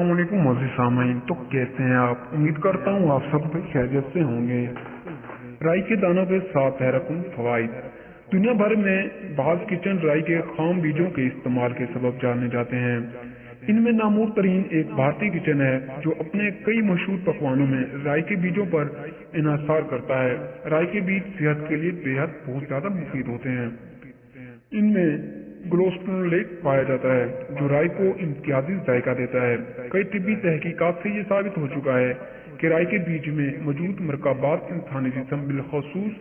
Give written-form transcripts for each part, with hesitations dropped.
السلام علیکم معزز سامعین، تو کیسے ہیں آپ؟ امید کرتا ہوں آپ سب خیریت سے ہوں گے۔ رائی کے دانوں کے ساتھ حیرت فوائد۔ دنیا بھر میں بعض کچن رائی کے خام بیجوں کے استعمال کے سبب جانے جاتے ہیں۔ ان میں نامور ترین ایک بھارتی کچن ہے جو اپنے کئی مشہور پکوانوں میں رائی کے بیجوں پر انحصار کرتا ہے۔ رائی کے بیج صحت کے لیے بے حد بہت زیادہ مفید ہوتے ہیں۔ ان میں گلوسٹرولیٹ پایا جاتا ہے جو رائی کو امتیازی ذائقہ دیتا ہے۔ کئی طبی تحقیقات سے یہ ثابت ہو چکا ہے کہ رائی کے بیج میں موجود مرکبات انسانی جسم بالخصوص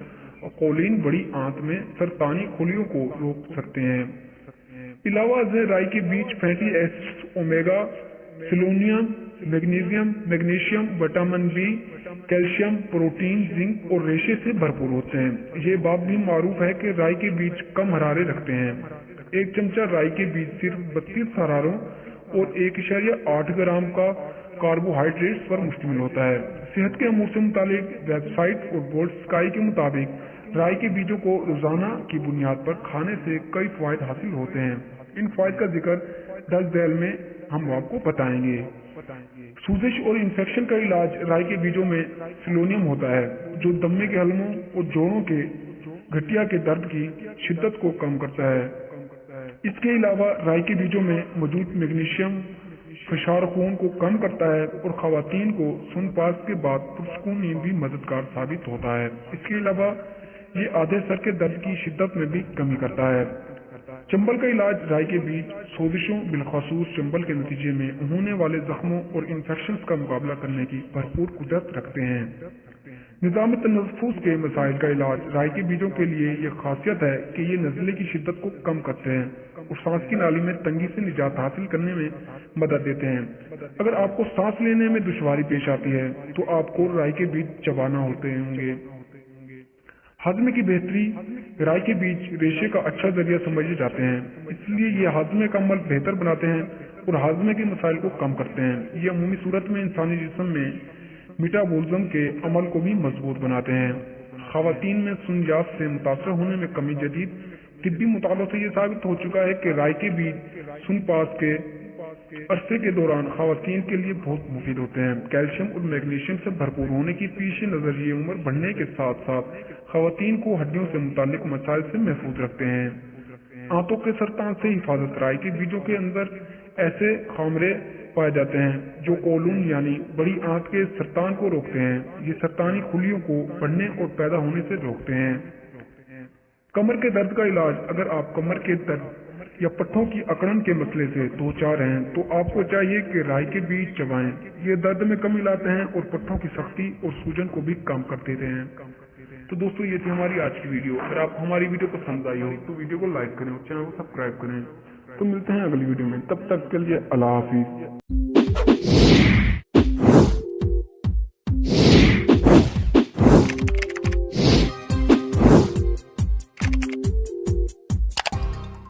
کولین بڑی آنت میں سرطانی خلیوں کو روک سکتے ہیں۔ علاوہ ازیں رائی کے بیج fatty acid, omega, selenium, magnesium, vitamin B, calcium, protein, zinc اور ریشے سے بھرپور ہوتے ہیں۔ یہ بات بھی معروف ہے کہ رائی کے بیج کم حرارے رکھتے ہیں۔ ایک چمچہ رائی کے بیج صرف 32 حراروں اور 1.8 گرام کا کاربوہائیڈریٹس پر مشتمل ہوتا ہے۔ صحت کے امور سے متعلق ویب سائٹ اور بورڈ اسکائی کے مطابق رائی کے بیجوں کو روزانہ کی بنیاد پر کھانے سے کئی فوائد حاصل ہوتے ہیں۔ ان فوائد کا ذکر 10 ذیل میں ہم آپ کو بتائیں گے۔ سوزش اور انفیکشن کا علاج۔ رائی کے بیجوں میں سیلونیم ہوتا ہے جو دمے کے حلموں اور جوڑوں کے گٹھیا کے درد کی شدت کو کم کرتا ہے۔ اس کے علاوہ رائی کے بیجوں میں موجود میگنیشیم فشار خون کو کم کرتا ہے اور خواتین کو سن پاس کے بعد پرسکون نیند بھی مددگار ثابت ہوتا ہے۔ اس کے علاوہ یہ آدھے سر کے درد کی شدت میں بھی کمی کرتا ہے۔ چنبل کا علاج۔ رائی کے بیج سوزشوں بالخصوص چنبل کے نتیجے میں ہونے والے زخموں اور انفیکشنز کا مقابلہ کرنے کی بھرپور قدرت رکھتے ہیں۔ نظام تنفس کے مسائل کا علاج۔ رائی کے بیجوں کے لیے یہ خاصیت ہے کہ یہ نزلے کی شدت کو کم کرتے ہیں اور سانس کی نالی میں تنگی سے نجات حاصل کرنے میں مدد دیتے ہیں۔ اگر آپ کو سانس لینے میں دشواری پیش آتی ہے تو آپ کو رائی کے بیج چبانا ہوتے ہوں گے۔ ہاضمے کی بہتری۔ رائی کے بیج ریشے کا اچھا ذریعہ سمجھے جاتے ہیں، اس لیے یہ ہاضمے کا عمل بہتر بناتے ہیں اور ہاضمے کے مسائل کو کم کرتے ہیں۔ یہ عمومی صورت میں انسانی جسم میں میٹابولزم کے عمل کو بھی مضبوط بناتے ہیں۔ خواتین میں سنجاس سے متاثر ہونے میں کمی۔ جدید طبی مطالعوں سے یہ ثابت ہو چکا ہے کہ رائی کے بیج سن پاس کے عرصے کے دوران خواتین کے لیے بہت مفید ہوتے ہیں۔ کیلشیم اور میگنیشیم سے بھرپور ہونے کی پیش نظر یہ عمر بڑھنے کے ساتھ ساتھ خواتین کو ہڈیوں سے متعلق مسائل سے محفوظ رکھتے ہیں۔ آنتوں کے سرطان سے حفاظت۔ رائی کے بیجوں کے اندر ایسے خامرے پائے جاتے ہیں جو کولون یعنی بڑی آنت کے سرطان کو روکتے ہیں۔ یہ سرطانی خلیوں کو بڑھنے اور پیدا ہونے سے روکتے ہیں۔ کمر کے درد کا علاج۔ اگر آپ کمر کے درد یا پٹھوں کی اکڑن کے مسئلے سے دوچار ہیں تو آپ کو چاہیے کہ رائی کے بیج چبائیں۔ یہ درد میں کمی لاتے ہیں اور پٹھوں کی سختی اور سوجن کو بھی کم کر دیتے ہیں۔ تو دوستو یہ تھی ہماری آج کی ویڈیو۔ اگر آپ کو ہماری ویڈیو پسند آئی ہو تو ویڈیو کو لائک کریں اور چینل کو سبسکرائب کریں۔ تو ملتے ہیں اگلی ویڈیو میں، تب تک کے لیے اللہ حافظ۔